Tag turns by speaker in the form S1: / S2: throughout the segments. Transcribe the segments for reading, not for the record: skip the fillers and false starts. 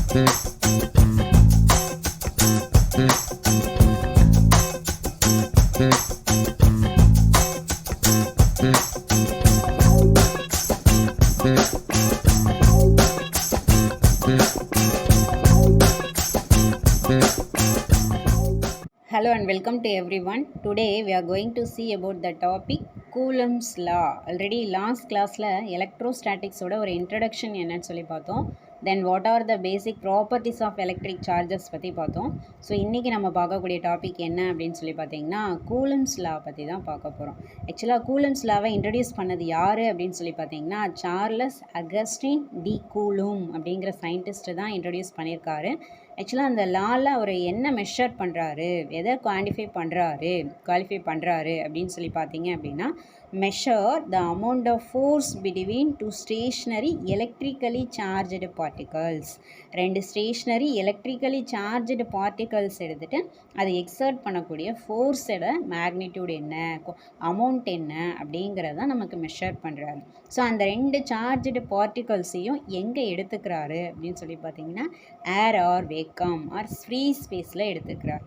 S1: Hello and welcome to everyone. Today we are going to see about the topic Coulomb's law. Already last class la electrostatics oda ஒரு introduction என்னன்னு சொல்லி பார்த்தோம். Then what are the basic properties of electric charges பற்றி பார்த்தோம். So இன்றைக்கி நம்ம பார்க்கக்கூடிய topic என்ன அப்படின்னு சொல்லி பார்த்தீங்கன்னா கூலம்ஸ் லா பற்றி தான் பார்க்க போகிறோம். ஆக்சுவலாக கூலம்ஸ் லாவை இன்ட்ரடியூஸ் பண்ணது யார் அப்படின்னு சொல்லி பார்த்தீங்கன்னா சார்லஸ் அகஸ்டின் டி கூலும் அப்படிங்கிற சயின்டிஸ்ட்டு தான் இன்ட்ரடியூஸ் பண்ணியிருக்காரு. ஆக்சுவலாக அந்த லாவில் அவர் என்ன மெஷர் பண்ணுறாரு, எதை குவாலிஃபை பண்ணுறாரு அப்படின்னு சொல்லி பார்த்தீங்க அப்படின்னா measure the amount of force between two stationary electrically charged particles. ரெண்டு ஸ்டேஷ்னரி எலக்ட்ரிக்கலி சார்ஜ்டு பார்ட்டிகல்ஸ் எடுத்துகிட்டு அதை எக்ஸர்ட் பண்ணக்கூடிய ஃபோர்ஸோட மேக்னிடியூட் என்ன, அமௌண்ட் என்ன அப்படிங்கிறத நமக்கு மெஷர் பண்ணுறாரு. ஸோ அந்த ரெண்டு சார்ஜ்டு பார்ட்டிகல்ஸையும் எங்கே எடுத்துக்கிறாரு அப்படின்னு சொல்லி பார்த்தீங்கன்னா ஏர் ஆர் வேக்கம் ஆர் ஃப்ரீ ஸ்பேஸில் எடுத்துக்கிறார்.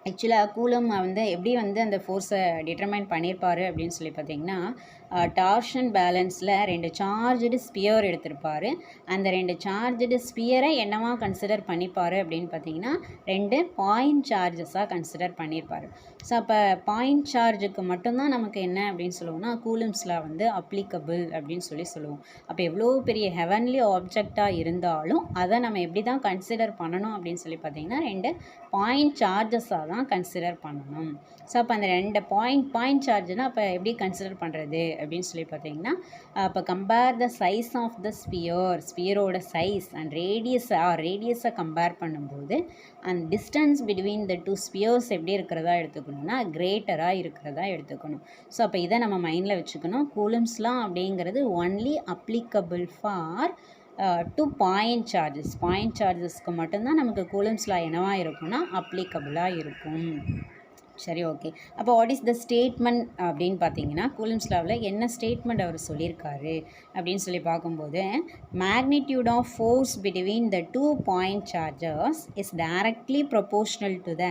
S1: ஆக்சுவலாக கூலம் எப்படி அந்த ஃபோர்ஸை டிட்டர்மைன் பண்ணியிருப்பார் அப்படின்னு சொல்லி பார்த்தீங்கன்னா டார்ஷன் பேலன்ஸில் ரெண்டு சார்ஜ்டு ஸ்பியர் எடுத்திருப்பார். அந்த ரெண்டு சார்ஜ்டு ஸ்பியரை என்னவா கன்சிடர் பண்ணிப்பார் அப்படின்னு பார்த்தீங்கன்னா ரெண்டு பாயிண்ட் சார்ஜஸாக கன்சிடர் பண்ணியிருப்பார். ஸோ அப்போ பாயிண்ட் சார்ஜுக்கு மட்டும்தான் நமக்கு என்ன அப்படின்னு சொல்லுவோம்னா கூலம்ஸில் அப்ளிகபிள் அப்படின்னு சொல்லுவோம். அப்போ எவ்வளோ பெரிய ஹெவன்லி ஆப்ஜெக்டாக இருந்தாலும் அதை நம்ம எப்படி தான் கன்சிடர் பண்ணணும் அப்படின்னு சொல்லி பார்த்தீங்கன்னா ரெண்டு பாயிண்ட் சார்ஜஸாக தான் கன்சிடர் பண்ணணும். ஸோ அப்போ அந்த ரெண்டு பாயிண்ட் சார்ஜ்னால் அப்போ எப்படி கன்சிடர் பண்ணுறது அப்படின்னு சொல்லி பார்த்தீங்கன்னா இப்போ compare the size of the ஸ்பியரோட சைஸ் அண்ட் ரேடியஸை கம்பேர் பண்ணும்போது and distance between the two spheres எப்படி இருக்கிறதா எடுத்துக்கணும்னா கிரேட்டராக இருக்கிறதா எடுத்துக்கணும். ஸோ அப்போ இதை நம்ம மைண்டில் வச்சுக்கணும். கூலம்ஸ் லா அப்படிங்கிறது only applicable for two point சார்ஜஸ்க்கு மட்டும்தான் நமக்கு கூலம்ஸ் லா என்னவாக இருக்கும்னா அப்ளிகபிளாக இருக்கும். சரி, ஓகே. அப்போ வாட் இஸ் த ஸ்டேட்மெண்ட் அப்படின்னு பார்த்தீங்கன்னா கூலம்ஸ் லாவில் என்ன ஸ்டேட்மெண்ட் அவர் சொல்லியிருக்காரு அப்படின்னு சொல்லி பார்க்கும்போது magnitude of force between the two point charges is directly proportional to the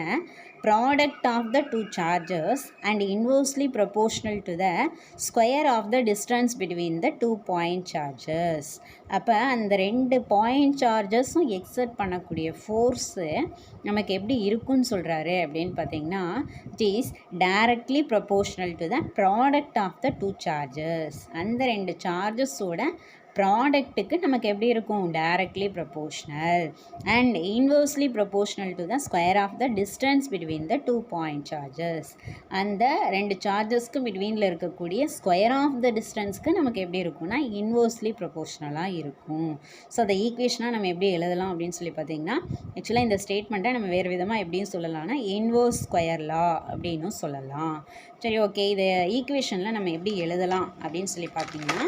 S1: product of the two charges and inversely proportional to the square of the distance between the two point charges. அப்போ அந்த ரெண்டு point சார்ஜஸும் exert பண்ணக்கூடிய force நமக்கு எப்படி இருக்குன்னு சொல்கிறாரு அப்படின்னு பார்த்தீங்கன்னா it is directly proportional to the product of the two charges. அந்த ரெண்டு சார்ஜஸோட ப்ராடக்ட்டுக்கு நமக்கு எப்படி இருக்கும் directly proportional and inversely proportional to the square of the distance between the two point charges. அந்த ரெண்டு சார்ஜஸ்க்கு பிட்வீனில் இருக்கக்கூடிய ஸ்கொயர் ஆஃப் த டிஸ்டன்ஸ்க்கு நமக்கு எப்படி இருக்கும்னா இன்வர்ஸ்லி ப்ரொபோர்ஷனலாக இருக்கும். ஸோ அந்த ஈக்குவேஷனாக நம்ம எப்படி எழுதலாம் அப்படின்னு சொல்லி பார்த்தீங்கன்னா ஆக்சுவலாக இந்த ஸ்டேட்மெண்ட்டை நம்ம வேறு விதமாக எப்படின்னு சொல்லலாம்னா இன்வர்ஸ் ஸ்கொயர் லா அப்படின்னு சொல்லலாம். சரி, ஓகே. இதை ஈக்குவேஷனில் நம்ம எப்படி எழுதலாம் அப்படின்னு சொல்லி பார்த்தீங்கன்னா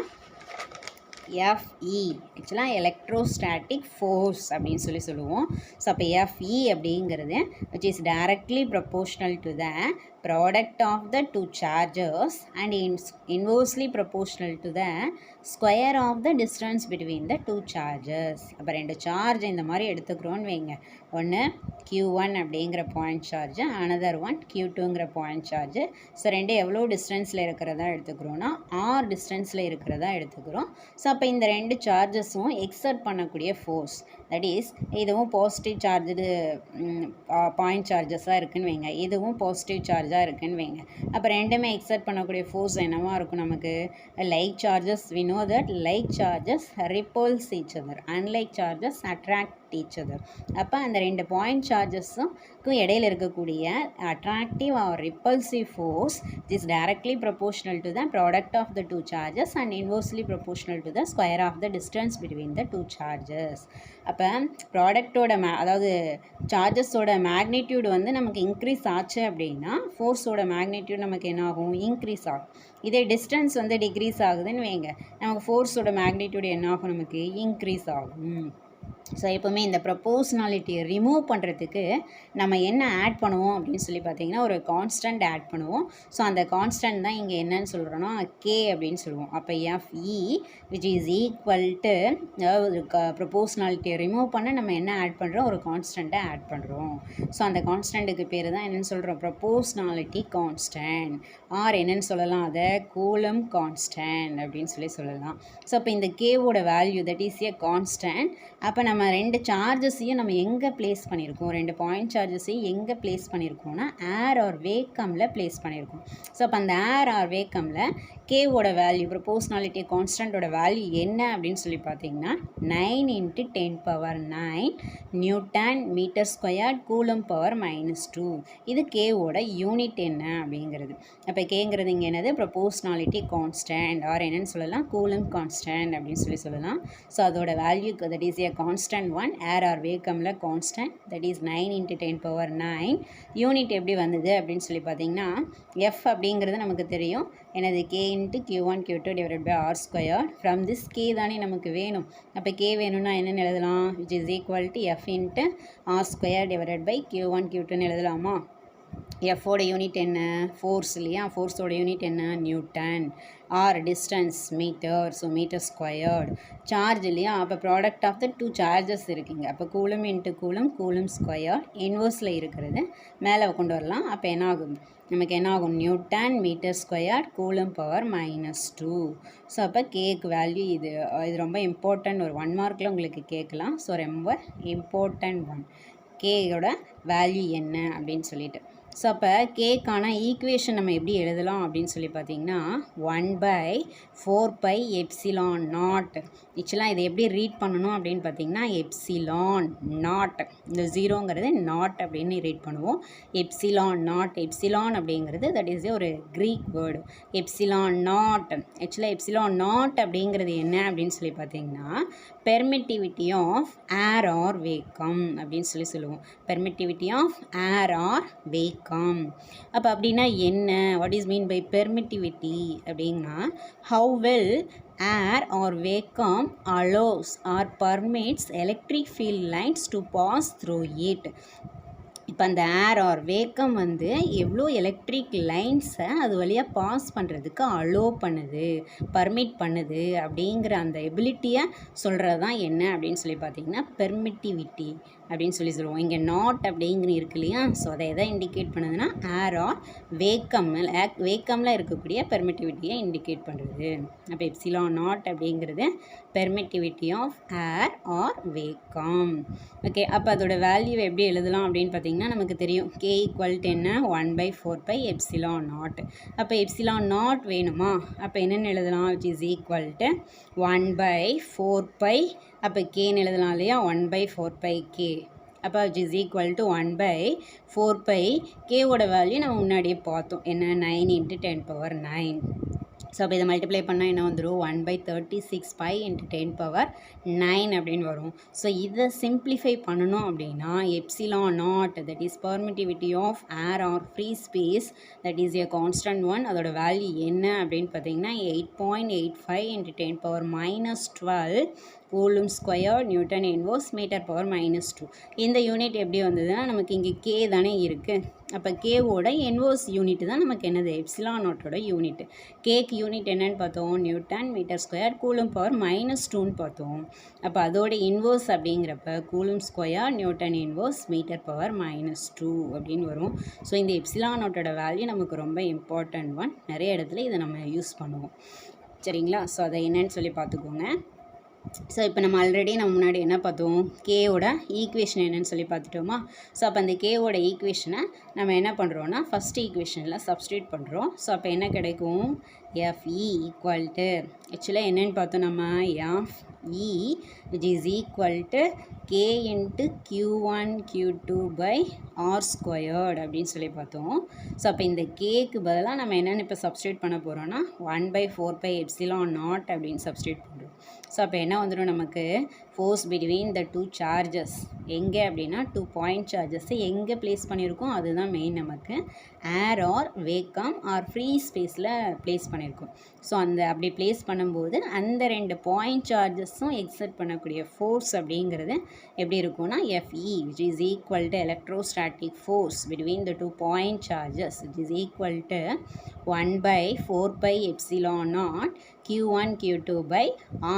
S1: FE ஆக்சுவலாக எலக்ட்ரோஸ்டாட்டிக் ஃபோர்ஸ் அப்படின்னு சொல்லுவோம். ஸோ அப்போ FE அப்படிங்கிறது which is directly proportional to the product of the two charges and inversely proportional to the square of the distance between the two charges. அப்போ ரெண்டு சார்ஜ் இந்த மாதிரி எடுத்துக்கிறோன்னு வைங்க. ஒன்று Q1 அப்படிங்கிற பாயிண்ட் சார்ஜ், அனதர் ஒன் Q2ங்கிற point charge. So ரெண்டு எவ்வளோ டிஸ்டன்ஸில் இருக்கிறதா எடுத்துக்கிறோன்னா R டிஸ்டன்ஸில் இருக்கிறதா எடுத்துக்கிறோம். ஸோ அப்போ இந்த ரெண்டு சார்ஜஸும் எக்ஸர்ட் பண்ணக்கூடிய ஃபோர்ஸ் தட் இஸ் இதுவும் பாசிட்டிவ் சார்ஜு பாயிண்ட் சார்ஜஸாக இருக்குன்னு வைங்க, இதுவும் பாசிட்டிவ் சார்ஜாக இருக்குன்னு வைங்க. அப்போ ரெண்டுமே எக்ஸர்ட் பண்ணக்கூடிய ஃபோர்ஸ் என்னவா இருக்கும் நமக்கு like charges we know that like charges repulse each other, unlike charges attract each other. அப்போ அந்த ரெண்டு பாயிண்ட் சார்ஜஸுக்கும் இடையில் இருக்கக்கூடிய attractive or repulsive force is directly proportional to the product of the two charges and inversely proportional to the square of the distance between the two charges. அப்போ ப்ராடக்டோட அதாவது சார்ஜஸோட magnitude நமக்கு இன்க்ரீஸ் ஆச்சு அப்படின்னா ஃபோர்ஸோட மேக்னிடியூட் நமக்கு என்ன ஆகும் இன்க்ரீஸ் ஆகும். இதே டிஸ்டன்ஸ் டிக்ரீஸ் ஆகுதுன்னு வைங்க, நமக்கு ஃபோர்ஸோட மேக்னிடியூட் என்ன ஆகும் நமக்கு இன்க்ரீஸ் ஆகும். ஸோ எப்போவுமே இந்த ப்ரொபோஷ்னாலிட்டியை ரிமூவ் பண்ணுறதுக்கு நம்ம என்ன ஆட் பண்ணுவோம் அப்படின்னு சொல்லி பார்த்தீங்கன்னா ஒரு கான்ஸ்டன்ட் ஆட் பண்ணுவோம். ஸோ அந்த கான்ஸ்டன்ட் தான் இங்கே என்னன்னு சொல்கிறோன்னா கே அப்படின்னு சொல்லுவோம். அப்போ F E which is equal to, அதாவது ப்ரொபோஷ்னாலிட்டியை ரிமூவ் பண்ண நம்ம என்ன ஆட் பண்ணுறோம், ஒரு கான்ஸ்டண்ட்டை ஆட் பண்ணுறோம். ஸோ அந்த கான்ஸ்டண்ட்டுக்கு பேர் தான் என்னென்னு சொல்கிறோம், ப்ரொபோஷ்னாலிட்டி கான்ஸ்டன்ட், ஆர் என்னென்னு சொல்லலாம், அதை கூலம் கான்ஸ்டன்ட் அப்படின்னு சொல்லலாம். ஸோ அப்போ இந்த கேவோட value that is a constant. அப்போ நம்ம ரெண்டு சார்ஜஸையும் நம்ம எங்கே ப்ளேஸ் பண்ணியிருக்கோம், ரெண்டு பாயிண்ட் சார்ஜஸையும் எங்கே ப்ளேஸ் பண்ணியிருக்கோம்னா ஏர் ஆர் வேக்கமில் ப்ளேஸ் பண்ணியிருக்கோம். ஸோ அப்போ அந்த ஏர் ஆர் வேக்கமில் கேவோட வேல்யூ, ப்ரொபோஷ்னாலிட்டி கான்ஸ்டன்ட்டோட வேல்யூ என்ன அப்படின்னு சொல்லி பார்த்தீங்கன்னா 9 × 10⁹ நியூட்டன் மீட்டர் ஸ்கொயர்ட் கூலம் பவர் -2. இது கேவோட யூனிட் என்ன அப்படிங்கிறது. அப்போ கேங்கிறது இங்கே என்னது, ப்ரொபோஷ்னாலிட்டி கான்ஸ்டன்ட், ஆர் என்னன்னு சொல்லலாம், கூலம் கான்ஸ்டன்ட் அப்படின்னு சொல்லலாம். ஸோ அதோட value that is a constant one, air or வேக்கமில் கான்ஸ்டன்ட், தட் இஸ் 9 × 10⁹. யூனிட் எப்படி வந்தது அப்படின்னு சொல்லி பார்த்தீங்கன்னா எஃப் அப்படிங்கிறது நமக்கு தெரியும், எனது K × Q1 Q2 r². From this K தானே நமக்கு வேணும். அப்போ கே வேணும்னா என்னென்னு எழுதலாம், which is equal to F × r² Q1 Q2ன்னு எழுதலாமா. எஃபோட யூனிட் என்ன, ஃபோர்ஸ் இல்லையா, ஃபோர்ஸோட யூனிட் என்ன, newton, R distance metre, so metre squared, charge இல்லையா, அப்போ product of the two charges இருக்குங்க. அப்போ கூலம் × கூலம், கூலம் ஸ்கொயர், இன்வர்ஸில் இருக்கிறது மேலே கொண்டு வரலாம். அப்போ என்ன ஆகும், நமக்கு என்ன ஆகும், newton metre square coulomb power -2. So அப்போ கேக்கு வேல்யூ இது ரொம்ப இம்பார்ட்டன்ட், ஒரு 1 மார்க்கில் உங்களுக்கு கேட்கலாம். ஸோ ரொம்ப இம்பார்ட்டன்ட் ஒன், கேயோட வேல்யூ என்ன அப்படின்னு சொல்லிட்டு. ஸோ அப்போ கேக்கான ஈக்குவேஷன் நம்ம எப்படி எழுதலாம் அப்படின்னு சொல்லி பார்த்தீங்கன்னா 1/4πε0. ஆக்சுவலாக இதை எப்படி ரீட் பண்ணணும் அப்படின்னு பார்த்தீங்கன்னா ε0, இந்த ஜீரோங்கிறது நாட் அப்படின்னு ரீட் பண்ணுவோம். ε0, எப்சிலான் அப்படிங்கிறது தட் இஸ் ஒரு க்ரீக் வேர்டு. ε0, ஆக்சுவலாக ε0 அப்படிங்கிறது என்ன அப்படின்னு சொல்லி பார்த்தீங்கன்னா permittivity of air or vacuum அப்படின்னு சொல்லுவோம். Permittivity of air or vacuum. அப்போ அப்படின்னா என்ன, what is mean by permittivity அப்படின்னா how well air or vacuum allows or permits electric field lines to pass through it. இப்போ அந்த ஏர் ஆர் வேக்கம் வந்து எவ்வளோ எலக்ட்ரிக் லைன்ஸை அது வழியாக பாஸ் பண்ணுறதுக்கு அலோ பண்ணுது, பர்மிட் பண்ணுது அப்படிங்கிற அந்த எபிலிட்டியை சொல்கிறது தான் என்ன அப்படின்னு சொல்லி பார்த்தீங்கன்னா பெர்மிட்டிவிட்டி அப்படின்னு சொல்லுவோம். இங்கே நாட் அப்படிங்கிற இருக்கு இல்லையா, ஸோ அதை எதை இண்டிகேட் பண்ணுதுன்னா ஏர் ஆர் வேக்கமில் இருக்கக்கூடிய பெர்மிட்டிவிட்டியை இண்டிகேட் பண்ணுறது. அப்போ ε0 அப்படிங்கிறது permittivity of air or vacuum. Okay, அப்போ அதோட வேல்யூ எப்படி எழுதலாம் அப்படின்னு பார்த்தீங்கன்னா நமக்கு தெரியும் k = என்ன, 1/4πε0. அப்போ ε0 வேணுமா, அப்போ என்னென்னு எழுதலாம், விச் இஸ் ஈக்குவல் டு 1/4π, அப்போ கேன்னு எழுதலாம் இல்லையா, 1/4πk. அப்போ விச் இஸ் ஈக்குவல் டு 1/4π. கேவோட வேல்யூ நம்ம முன்னாடியே பார்த்தோம், என்ன, 9 × 10⁹. ஸோ அப்போ இதை மல்டிப்ளை பண்ணால் என்ன வந்துடும், 1/36π × 10⁹ அப்படின்னு வரும். ஸோ இதை சிம்பிளிஃபை பண்ணணும் அப்படின்னா ε0 that is permittivity of air or free space that is a constant one. அதோட வேல்யூ என்ன அப்படின்னு பார்த்தீங்கன்னா 8.85 × 10⁻12 coulomb square newton inverse metre power -2. இந்த யூனிட் எப்படி வந்ததுன்னா நமக்கு இங்கே கே தானே இருக்குது. அப்போ கேவோட இன்வர்ஸ் யூனிட் தான் நமக்கு என்னது, ε0ஓட யூனிட். கேக்கு யூனிட் என்னன்னு பார்த்தோம், newton metre square coulomb power -2ன்னு பார்த்தோம். அப்போ அதோட இன்வர்ஸ் அப்படிங்கிறப்ப coulomb square newton inverse metre power -2 அப்படின்னு வரும். ஸோ இந்த ε0ஓட வேல்யூ நமக்கு ரொம்ப இம்பார்ட்டன்ட் ஒன், நிறைய இடத்துல இதை நம்ம யூஸ் பண்ணுவோம். சரிங்களா, ஸோ அதை என்னன்னு சொல்லி பார்த்துக்கோங்க. ஸோ இப்போ நம்ம ஆல்ரெடி முன்னாடி என்ன பார்த்தோம், கேவோட ஈக்குவேஷன் என்னன்னு சொல்லி பார்த்துட்டோமா. ஸோ அப்போ அந்த கேவோட ஈக்குவேஷனை நம்ம என்ன பண்ணுறோன்னா ஃபஸ்ட் ஈக்குவேஷனில் சப்ஸ்டியூட் பண்ணுறோம். ஸோ அப்போ என்ன கிடைக்கும், எஃப்இ ஈக்குவல் டு, ஆக்சுவலாக என்னென்னு பார்த்தோம் நம்ம, F E which is equal to K × Q1 Q2/r² அப்படின்னு சொல்லி பார்த்தோம். ஸோ அப்போ இந்த கேக்கு பதிலாக நம்ம என்னென்னு இப்போ சப்ஸ்டியூட் பண்ண போகிறோன்னா 1/4πε0 அப்படின்னு சப்ஸ்டியூட் பண்ணுறோம். ஸோ அப்போ என்ன வந்துடும் நமக்கு, force between the two charges எங்கே அப்படின்னா 2 பாயிண்ட் சார்ஜஸை எங்கே ப்ளேஸ் பண்ணியிருக்கோம் அதுதான் மெயின் நமக்கு. ஏர் ஆர் வேக்கம் ஆர் ஃப்ரீ ஸ்பேஸில் ப்ளேஸ் பண்ணியிருக்கோம். ஸோ அப்படி ப்ளேஸ் பண்ணும்போது அந்த 2 பாயிண்ட் சார்ஜஸும் எக்ஸர்ட் பண்ணக்கூடிய ஃபோர்ஸ் அப்படிங்கிறது எப்படி இருக்கும்னா FE which is equal to electrostatic force between the 2 point charges which is equal to 1/4 pi epsilon naught Q1 Q2 by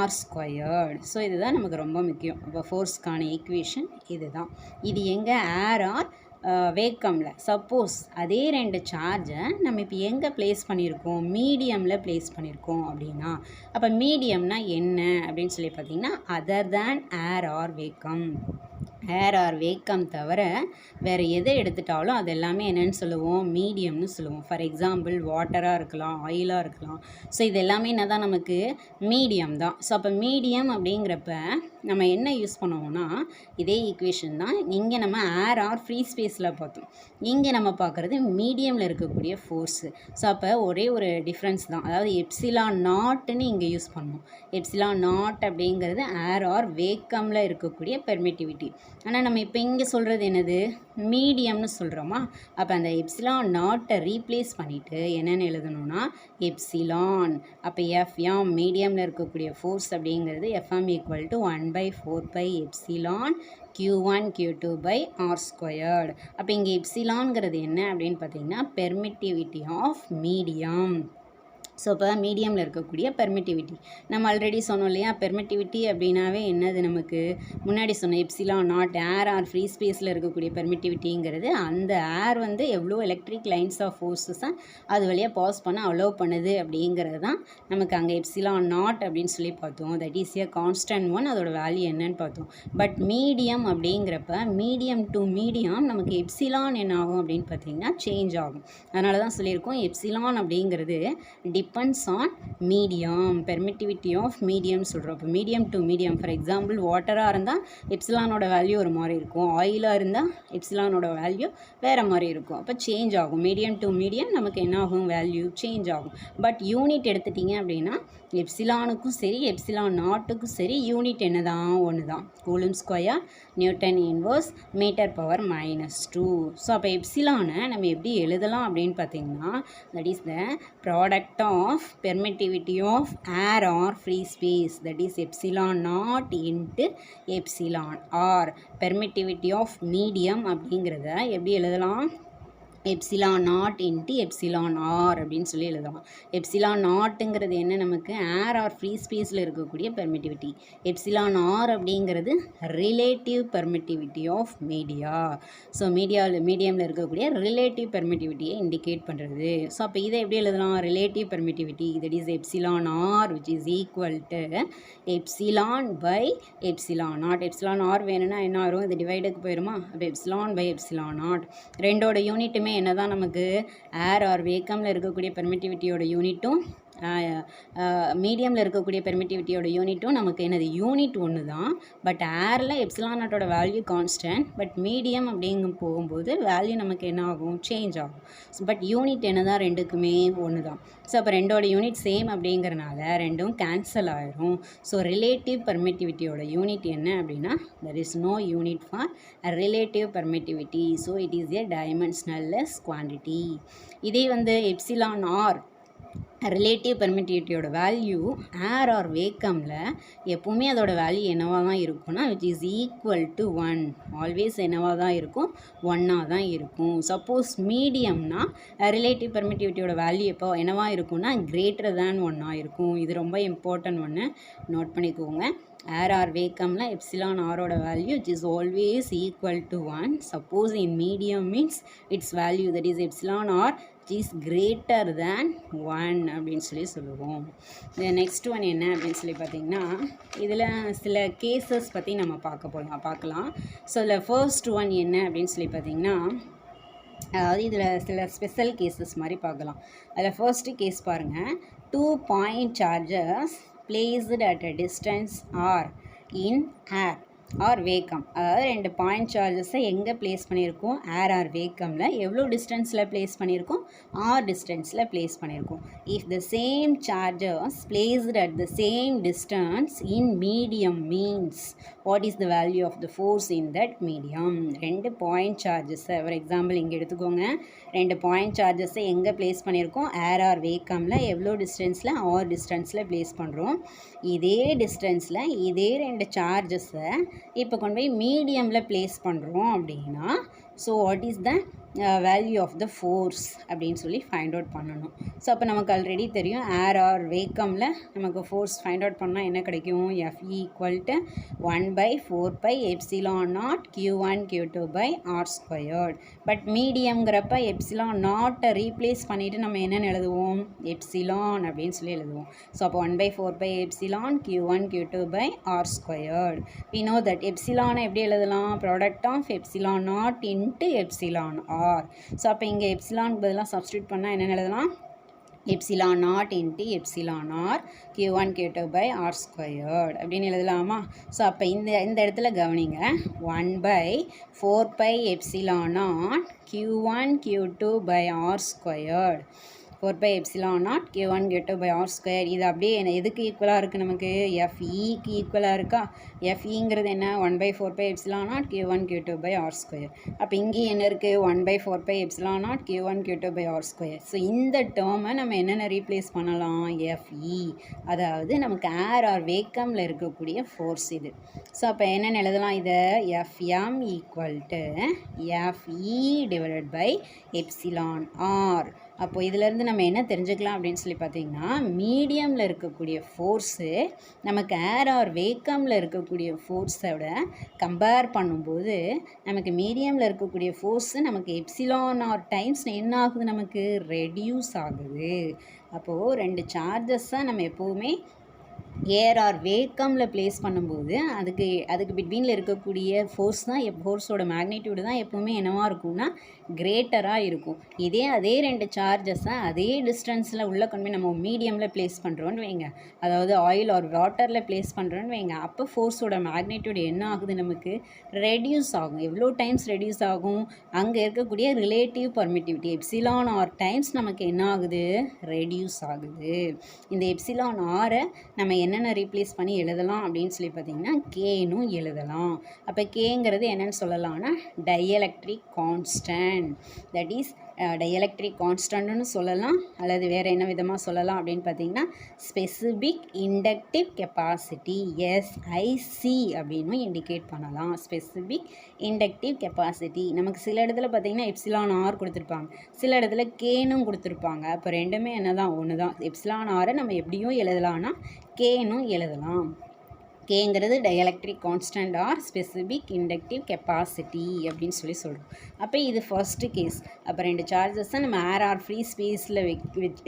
S1: R squared. So இதுதான் நமக்கு ரொம்ப முக்கியம். இப்போ ஃபோர்ஸ்க்கான ஈக்குவேஷன் இதுதான். இது எங்கே ஏர் ஆர் வேக்கமில். சப்போஸ் அதே 2 சார்ஜை நம்ம இப்போ எங்கே ப்ளேஸ் பண்ணியிருக்கோம், மீடியமில் ப்ளேஸ் பண்ணியிருக்கோம் அப்படின்னா, அப்போ மீடியம்னா என்ன அப்படின்னு சொல்லி பார்த்தீங்கன்னா other than air or vacuum. Air or vacuum தவிர வேறு எதை எடுத்துட்டாலும் அது எல்லாமே என்னென்னு சொல்லுவோம், மீடியம்னு சொல்லுவோம். ஃபார் எக்ஸாம்பிள் வாட்டராக இருக்கலாம், ஆயிலாக இருக்கலாம். ஸோ இது எல்லாமே என்ன தான் நமக்கு மீடியம் தான். ஸோ அப்போ மீடியம் அப்படிங்கிறப்ப நம்ம என்ன யூஸ் பண்ணுவோம்னா இதே ஈக்குவேஷன் தான். இங்கே நம்ம ஏர் ஆர் ஃப்ரீ ஸ்பேஸில் பார்த்தோம், இங்கே நம்ம பார்க்குறது மீடியமில் இருக்கக்கூடிய ஃபோர்ஸு. ஸோ அப்போ ஒரே ஒரு டிஃப்ரென்ஸ் தான், அதாவது எப்சிலான் நாட்னு இங்கே யூஸ் பண்ணணும். எப்சிலான் நாட் அப்படிங்கிறது ஏர் ஆர் வேக்கமில் இருக்கக்கூடிய பெர்மிட்டிவிட்டி. ஆனால் நம்ம இப்போ இங்கே சொல்கிறது என்னது, மீடியம்னு சொல்கிறோமா. அப்போ அந்த எப்சிலான் நாட்டை ரீப்ளேஸ் பண்ணிவிட்டு என்னென்னு எழுதணும்னா எப்சிலான். அப்போ எஃப்எம் மீடியமில் இருக்கக்கூடிய ஃபோர்ஸ் அப்படிங்கிறது FM equal to 1/4 pi epsilon Q1 Q2 by R squared. அப்போ இங்கே எப்சிலான்ங்கிறது என்ன அப்படின்னு பார்த்தீங்கன்னா பெர்மிட்டிவிட்டி ஆஃப் மீடியம். ஸோ இப்போ மீடியமில் இருக்கக்கூடிய பெர்மிட்டிவிட்டி நம்ம ஆல்ரெடி சொன்னோம் இல்லையா. பெர்மிட்டிவிட்டி அப்படின்னாவே என்னது, நமக்கு முன்னாடி சொன்ன epsilon not air or free ஸ்பேஸில் இருக்கக்கூடிய பெர்மிட்டிவிட்டிங்கிறது அந்த ஏர் வந்து எவ்வளோ எலக்ட்ரிக் லைன்ஸ் ஆஃப் ஃபோர்ஸஸை அது வழியாக பாஸ் பண்ண அலோவ் பண்ணுது அப்படிங்கிறது தான் நமக்கு அங்கே எப்சிலான் நாட் அப்படின்னு சொல்லி பார்த்தோம். That is a constant one, அதோட வேல்யூ என்னன்னு பார்த்தோம். பட் மீடியம் அப்படிங்கிறப்ப மீடியம் டு மீடியம் நமக்கு எப்சிலான் என்ன ஆகும் அப்படின்னு பார்த்தீங்கன்னா சேஞ்ச் ஆகும். அதனால தான் சொல்லியிருக்கோம் எப்சிலான் அப்படிங்கிறது depends on medium, permittivity of medium சொல்கிறோம். இப்போ medium to medium, for example வாட்டராக இருந்தால் எப்சிலானோட வேல்யூ ஒரு மாதிரி இருக்கும், ஆயிலாக இருந்தால் எப்சிலானோட வேல்யூ வேறு மாதிரி இருக்கும். அப்போ சேஞ்ச் ஆகும். மீடியம் டு மீடியம் நமக்கு என்ன ஆகும், வேல்யூ சேஞ்ச் ஆகும். பட் யூனிட் எடுத்துட்டிங்க அப்படின்னா எப்சிலானுக்கும் சரி எப்சிலான் நாட்டுக்கும் சரி யூனிட் என்ன தான், ஒன்று தான். Coulomb square newton inverse metre power -2. So அப்போ எப்சிலானை நம்ம எப்படி எழுதலாம் அப்படின்னு பார்த்தீங்கன்னா that is the product of permittivity of air or free space, that is epsilon naught into epsilon r. Permittivity of medium அப்படிங்கிறத எப்படி எழுதலாம், epsilon naught into epsilon r அப்படின்னு சொல்லி எழுதலாம். எப்சிலான் நாட்டுங்கிறது என்ன, நமக்கு ஏர் ஆர் ஃப்ரீ ஸ்பேஸில் இருக்கக்கூடிய பெர்மிட்டிவிட்டி. எப்சிலான் ஆர் அப்படிங்கிறது relative permittivity of media. So மீடியமில் இருக்கக்கூடிய ரிலேட்டிவ் பெர்மிட்டிவிட்டியை இண்டிகேட் பண்ணுறது. ஸோ அப்போ இதை எப்படி எழுதலாம், relative permittivity that is epsilon r which is equal to epsilon by epsilon naught. Epsilon r வேணும்னா என்ன ஆகும், இது டிவைடுக்கு போயிடுமா. அப்போ எப்சிலான் பை எப்சிலான் நாட். ரெண்டோட யூனிட்டுமே என்ன தான், நமக்கு ஏர் ஆர் வேக்கமில் இருக்கக்கூடிய பெர்மிட்டிவிட்டியோட யூனிட்டும் மீடியமில் இருக்கக்கூடிய பெர்மிட்டிவிட்டியோட யூனிட்டும் நமக்கு என்னது, யூனிட் ஒன்று தான். பட் ஏரில் எப்சிலான் நாட்டோட வேல்யூ கான்ஸ்டன்ட், பட் மீடியம் அப்படிங்கும் போகும்போது வேல்யூ நமக்கு என்ன ஆகும், சேஞ்ச் ஆகும். பட் யூனிட் என்ன தான், ரெண்டுக்குமே ஒன்று தான். ஸோ அப்போ ரெண்டோட யூனிட் சேம் அப்படிங்கிறனால ரெண்டும் கேன்சல் ஆகிடும். ஸோ ரிலேட்டிவ் பெர்மிட்டிவிட்டியோட யூனிட் என்ன அப்படின்னா there is no unit for a relative permittivity. So it is a dimensionless quantity. இதே வந்து epsilon R relative பெர்மிட்டிவிட்டியோட value air or வேக்கமில் எப்போவுமே அதோட வேல்யூ என்னவாக தான் இருக்கும்னா which is equal to 1. Always என்னவாக தான் இருக்கும், 1ஆக தான் இருக்கும். சப்போஸ் மீடியம்னா ரிலேட்டிவ் பெர்மிட்டிவிட்டியோட வேல்யூ எப்போ என்னவாக இருக்கும்னா கிரேட்டர் தேன் 1ஆக இருக்கும். இது ரொம்ப இம்பார்ட்டன்ட் ஒன்று, நோட் பண்ணிக்கோங்க. ஏர் ஆர் வேக்கமில் எப்சிலான் ஆரோட value it is always equal to 1. Suppose in medium means its value that is epsilon r is greater than 1 அப்படின்னு சொல்லி சொல்லுவோம். நெக்ஸ்ட் ஒன் என்ன அப்படின்னு சொல்லி பார்த்திங்கன்னா இதில் சில கேசஸ் பற்றி நம்ம பார்க்கலாம். ஸோ இதில் ஃபர்ஸ்ட் ஒன் என்ன அப்படின்னு சொல்லி பார்த்திங்கன்னா, அதாவது இதில் சில ஸ்பெஷல் கேசஸ் மாதிரி பார்க்கலாம். அதில் ஃபர்ஸ்ட்டு கேஸ் பாருங்கள். 2 point charges placed at a distance r in air or vacuum, அதாவது 2 பாயிண்ட் சார்ஜஸை எங்கே ப்ளேஸ் பண்ணியிருக்கோம், ஏர் ஆர் வேக்கமில் எவ்வளோ டிஸ்டன்ஸில் ப்ளேஸ் பண்ணியிருக்கோம், ஆர் டிஸ்டன்ஸில் ப்ளேஸ் பண்ணியிருக்கோம். If the same charges placed at the same distance in medium means what is the value of the force in that medium. 2 point சார்ஜஸை for example இங்கே எடுத்துக்கோங்க. 2 பாயிண்ட் சார்ஜஸை எங்கே ப்ளேஸ் பண்ணியிருக்கோம், ஏர் ஆர் வேக்கமில் எவ்வளோ டிஸ்டன்ஸில், ஆர் டிஸ்டன்ஸில் ப்ளேஸ் பண்ணுறோம். இதே டிஸ்டன்ஸில் இதே 2 சார்ஜஸை இப்போ கொண்டு போய் மீடியமில் ப்ளேஸ் பண்ணுறோம் அப்படின்னா, so what is the value of the force அப்படின்னு சொல்லி ஃபைண்ட் அவுட் பண்ணணும். ஸோ அப்போ நமக்கு ஆல்ரெடி தெரியும் ஏர் ஆர் வேக்கமில் நமக்கு ஃபோர்ஸ் ஃபைண்ட் அவுட் பண்ணால் என்ன கிடைக்கும், FE equal to 1/4πε0 Q1 Q2 R squared. But மீடியம்ங்கிறப்ப எப்சிலான் நாட்டை ரீப்ளேஸ் பண்ணிவிட்டு நம்ம என்னென்னு எழுதுவோம், எப்சிலான் அப்படின்னு சொல்லி எழுதுவோம். ஸோ அப்போ 1/4πε Q1 Q2 R squared. we know that எப்சிலானை எப்படி எழுதலாம், product of epsilon naught into epsilon r. So அப்போ இங்கே எப்சிலானுக்கு பதிலாக சப்ஸ்டியூட் பண்ணால் என்னென்னு எழுதலாம், epsilon naught into epsilon r Q1 Q2 R squared அப்படின்னு எழுதலாமா. ஸோ அப்போ இந்த இடத்துல கவனிங்க, 1/4πε0 Q1 Q2 R squared, 4πε0 Q1 Q2 R square. இது அப்படியே எதுக்கு ஈக்குவலாக இருக்குது, நமக்கு FEக்கு ஈக்குவலாக இருக்கா. FEங்கிறது என்ன, 1/4πε0 Q1 Q2 R ஸ்கொயர். அப்போ இங்கே என்ன இருக்குது, 1/4πε0 Q1 Q2 R square. So இந்த டேர்மை நம்ம என்னென்ன ரீப்ளேஸ் பண்ணலாம், FE, அதாவது நமக்கு ஏர் ஆர் வேக்கமில் இருக்கக்கூடிய ஃபோர்ஸ் இது. ஸோ அப்போ என்னென்னு எழுதலாம், இதை FM equal to FE divided by epsilon r. அப்போது இதிலேருந்து நம்ம என்ன தெரிஞ்சுக்கலாம் அப்படின்னு சொல்லி பார்த்தீங்கன்னா, மீடியமில் இருக்கக்கூடிய ஃபோர்ஸு நமக்கு ஏர் ஆர் வேக்கமில் இருக்கக்கூடிய ஃபோர்ஸோட கம்பேர் பண்ணும்போது நமக்கு மீடியமில் இருக்கக்கூடிய ஃபோர்ஸு நமக்கு எப்சிலான் ஆர் டைம்ஸ் என்ன ஆகுது, நமக்கு ரெடியூஸ் ஆகுது. அப்போது 2 சார்ஜஸை நம்ம எப்போவுமே ஏர் ஆர் வேக்கமில் ப்ளேஸ் பண்ணும்போது அதுக்கு பிட்வீனில் இருக்கக்கூடிய ஃபோர்ஸ் தான் ஃபோர்ஸோட மேக்னிடியூடு தான் எப்போவுமே என்னவாக இருக்கும்னா கிரேட்டராக இருக்கும். அதே 2 சார்ஜஸை அதே டிஸ்டன்ஸில் உள்ள கொண்டு போய் நம்ம மீடியமில் ப்ளேஸ் பண்ணுறோன்னு வைங்க, அதாவது ஆயில் ஆர் வாட்டரில் ப்ளேஸ் பண்ணுறோன்னு வைங்க, அப்போ ஃபோர்ஸோட மேக்னிடியூடு என்ன ஆகுது, நமக்கு ரெடியூஸ் ஆகும். எவ்வளோ டைம்ஸ் ரெடியூஸ் ஆகும், அங்கே இருக்கக்கூடிய relative permittivity epsilon r times நமக்கு என்ன ஆகுது, ரெடியூஸ் ஆகுது. இந்த எப்சிலான் ஆரை நம்ம என்னென்ன ரீப்ளேஸ் பண்ணி எழுதலாம் அப்படின்னு சொல்லி பார்த்தீங்கன்னா, கேனும் எழுதலாம். அப்போ கேங்கிறது என்னென்னு சொல்லலாம்னா dielectric constant, that is dielectric கான்ஸ்டன்ட்னு சொல்லலாம். அல்லது வேறு என்ன விதமாக சொல்லலாம் அப்படின்னு பார்த்தீங்கன்னா, ஸ்பெசிபிக் இண்டக்டிவ் கெப்பாசிட்டி, SIC அப்படின்னு இண்டிகேட் பண்ணலாம். ஸ்பெசிபிக் இண்டக்டிவ் கெப்பாசிட்டி நமக்கு சில இடத்துல பார்த்தீங்கன்னா எப்சிலான் ஆர் கொடுத்துருப்பாங்க, சில இடத்துல கேனும் கொடுத்துருப்பாங்க. அப்போ ரெண்டுமே என்ன தான், ஒன்று தான். எப்சிலான் ஆரை நம்ம எப்படியும் எழுதலாம்னா கேனும் எழுதலாம். கேங்கிறது dielectric constant or specific inductive capacitance அப்படின்னு சொல்லி சொல்கிறோம். அப்போ இது ஃபர்ஸ்ட்டு கேஸ். அப்போ 2 சார்ஜஸை நம்ம ஏர் ஆர் ஃப்ரீ ஸ்பேஸில்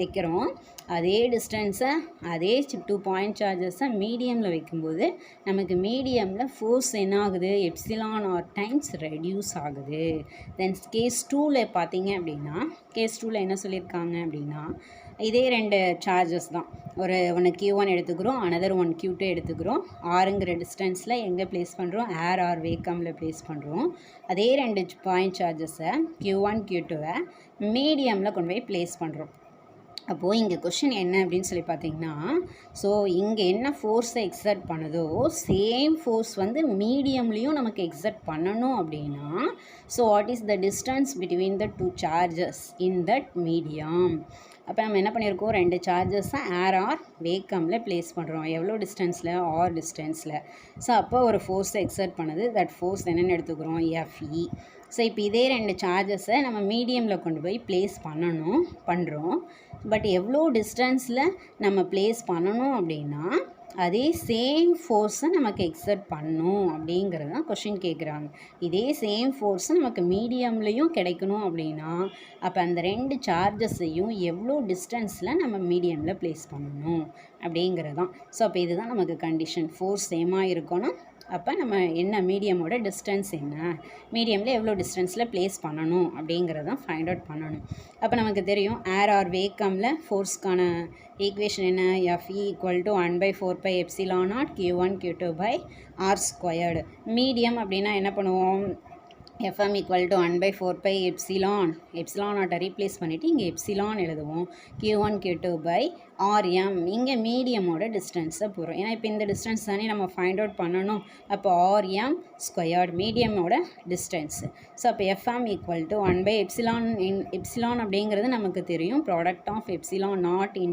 S1: வைக்கிறோம். அதே டிஸ்டன்ஸை அதே 2 பாயிண்ட் சார்ஜஸை மீடியமில் வைக்கும்போது நமக்கு மீடியமில் ஃபோர்ஸ் என்ன ஆகுது, எப்சிலான் ஆர் டைம்ஸ் ரெடியூஸ் ஆகுது. தென் கேஸ் 2ல் பார்த்தீங்க அப்படின்னா, கேஸ் 2ல் என்ன சொல்லியிருக்காங்க அப்படின்னா, இதே 2 சார்ஜஸ் தான், ஒன்று Q1 எடுத்துக்கிறோம், அனதர் 1 Q2 எடுத்துக்கிறோம். ஆறுங்கிற டிஸ்டன்ஸில் எங்கே ப்ளேஸ் பண்ணுறோம், ஏர் ஆர் வேக்கமில் ப்ளேஸ் பண்ணுறோம். அதே 2 பாயிண்ட் சார்ஜஸை Q1 Q2 மீடியமில் கொண்டு போய் ப்ளேஸ் பண்ணுறோம். அப்போது இங்கே கொஷின் என்ன அப்படின்னு சொல்லி பார்த்தீங்கன்னா, ஸோ இங்கே என்ன ஃபோர்ஸை எக்ஸர்ட் பண்ணுதோ சேம் ஃபோர்ஸ் வந்து மீடியம்லேயும் நமக்கு எக்ஸர்ட் பண்ணணும் அப்படின்னா, so what is the distance between the 2 charges in that medium. அப்போ நம்ம என்ன பண்ணியிருக்கோம், 2 சார்ஜஸை ஏர் ஆர் வேக்கமில் ப்ளேஸ் பண்ணுறோம். எவ்வளோ டிஸ்டன்ஸில், ஆர் டிஸ்டன்ஸில். ஸோ அப்போ ஒரு ஃபோர்ஸை எக்ஸர்ட் பண்ணுது, தட் ஃபோர்ஸ் என்னென்னு எடுத்துக்கிறோம், FE. ஸோ இப்போ இதே 2 சார்ஜஸை நம்ம மீடியமில் கொண்டு போய் ப்ளேஸ் பண்ணுறோம். பட் எவ்வளோ டிஸ்டன்ஸில் நம்ம ப்ளேஸ் பண்ணணும் அப்படின்னா அதே சேம் ஃபோர்ஸை நமக்கு எக்ஸர்ட் பண்ணும் அப்படிங்கிறது தான் கொஷின் கேட்குறாங்க. இதே சேம் ஃபோர்ஸை நமக்கு மீடியம்லேயும் கிடைக்கணும் அப்படின்னா அப்போ அந்த 2 சார்ஜஸையும் எவ்வளோ டிஸ்டன்ஸில் நம்ம மீடியமில் ப்ளேஸ் பண்ணணும் அப்படிங்கிறது தான். ஸோ அப்போ இதுதான் நமக்கு கண்டிஷன். ஃபோர்ஸ் சேமாக இருக்கணும், அப்போ நம்ம என்ன மீடியமோட டிஸ்டன்ஸ் என்ன, மீடியமில் எவ்வளோ டிஸ்டன்ஸில் ப்ளேஸ் பண்ணணும் அப்படிங்கிறதான் ஃபைண்ட் அவுட் பண்ணணும். அப்போ நமக்கு தெரியும் ஏர் ஆர் வேக்கமில் ஃபோர்ஸ்க்கான ஈக்குவேஷன் என்ன, FE = 1/4πε0 Q1 Q2 R². Medium அப்படின்னா என்ன பண்ணுவோம், FM = 1/4πε0 ரீப்ளேஸ் பண்ணிவிட்டு இங்கே எப்சிலான் எழுதுவோம். Q1 Q2 RM, இங்கே மீடியமோட டிஸ்டன்ஸை போகிறோம். ஏன்னா இப்போ இந்த டிஸ்டன்ஸ் தானே நம்ம ஃபைண்ட் அவுட் பண்ணணும். அப்போ RM² மீடியமோட டிஸ்டன்ஸு. ஸோ அப்போ FM = 1/ε அப்படிங்கிறது நமக்கு தெரியும், ப்ராடக்ட் ஆஃப் ε0 × εr.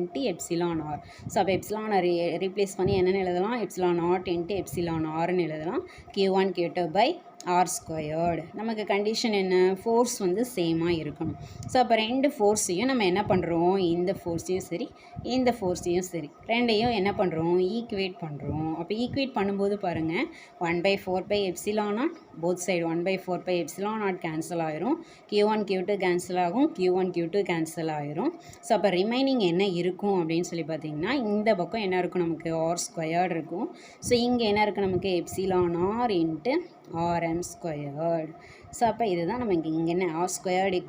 S1: ஸோ அப்போ எப்சிலானை ரீப்ளேஸ் பண்ணி என்னென்னு எழுதலாம், ε0 × εrன்னு எழுதலாம். Q1 Q2 R². நமக்கு கண்டிஷன் என்ன, ஃபோர்ஸ் வந்து சேமாக இருக்கணும். ஸோ அப்போ ரெண்டு ஃபோர்ஸையும் நம்ம என்ன பண்ணுறோம், இந்த ஃபோர்ஸையும் சரி இந்த ஃபோர்ஸையும் சரி ரெண்டையும் என்ன பண்ணுறோம், ஈக்குவேட் பண்ணுறோம். அப்போ ஈக்குவேட் பண்ணும்போது பாருங்கள் 1/4πε0 போத் சைடு 1/4πε0 கேன்சல் ஆயிரும். Q1 Q2 கேன்சல் ஆகும், Q1 Q2 கேன்சல் ஆயிரும். ஸோ அப்போ ரிமைனிங் என்ன இருக்கும் அப்படின்னு சொல்லி பார்த்தீங்கன்னா, இந்த பக்கம் என்ன இருக்கும், நமக்கு R² இருக்கும். ஸோ இங்கே என்ன இருக்குது, நமக்கு εr × RM². ஸோ அப்போ இதுதான் நம்ம இங்கே என்ன R² = εr ×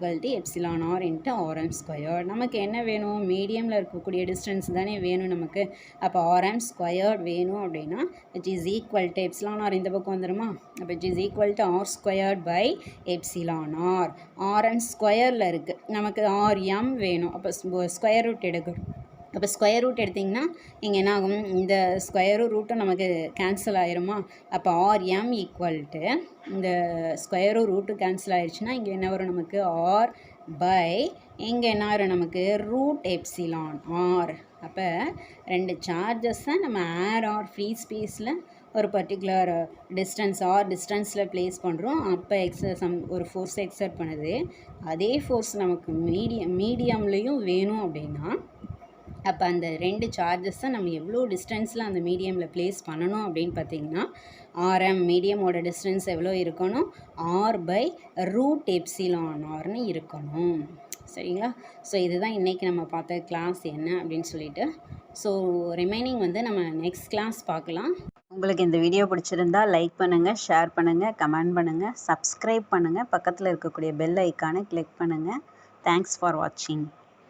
S1: RM². நமக்கு என்ன வேணும், மீடியமில் இருக்கக்கூடிய டிஸ்டன்ஸ் தானே வேணும் நமக்கு. அப்போ RM² வேணும் அப்படின்னா which is equal to εr இந்த பக்கம் வந்துடுமா. அப்போ which is equal to R² /εr. RM² இருக்குது, நமக்கு RM வேணும். அப்போ ஸ்கொயர் ரூட் எடுக்கணும். அப்போ ஸ்கொயர் ரூட் எடுத்திங்கன்னா இங்கே என்ன ஆகும், இந்த ஸ்கொயரும் ரூட்டும் நமக்கு கேன்சல் ஆயிருமா. அப்போ RM = இந்த ஸ்கொயரும் ரூட்டும் கேன்சல் ஆயிடுச்சுன்னா இங்கே என்ன வரும், நமக்கு R/ இங்கே என்ன வரும், நமக்கு √εr. அப்போ ரெண்டு சார்ஜஸை நம்ம ஏர் ஆர் ஃப்ரீ ஸ்பேஸில் ஒரு பர்டிகுலர் டிஸ்டன்ஸில் ப்ளேஸ் பண்ணுறோம். அப்போ ஒரு ஃபோர்ஸ் எக்ஸர்ட் பண்ணுது. அதே ஃபோர்ஸ் நமக்கு மீடியம்லேயும் வேணும் அப்படின்னா அப்போ அந்த ரெண்டு சார்ஜஸை நம்ம எவ்வளோ டிஸ்டன்ஸில் அந்த மீடியமில் ப்ளேஸ் பண்ணணும் அப்படின்னு பார்த்தீங்கன்னா, RM மீடியமோட டிஸ்டன்ஸ் எவ்வளோ இருக்கணும், R/√εrன்னு இருக்கணும். சரிங்களா. ஸோ இதுதான் இன்றைக்கி நம்ம பார்த்த கிளாஸ் என்ன அப்படின்னு சொல்லிட்டு. ஸோ ரிமைனிங் வந்து நம்ம நெக்ஸ்ட் கிளாஸ் பார்க்கலாம். உங்களுக்கு இந்த வீடியோ பிடிச்சிருந்தா லைக் பண்ணுங்கள், ஷேர் பண்ணுங்கள், கமெண்ட் பண்ணுங்கள், சப்ஸ்கிரைப் பண்ணுங்கள், பக்கத்தில் இருக்கக்கூடிய பெல் ஐக்கானை கிளிக் பண்ணுங்கள். தேங்க்ஸ் ஃபார் வாட்சிங்.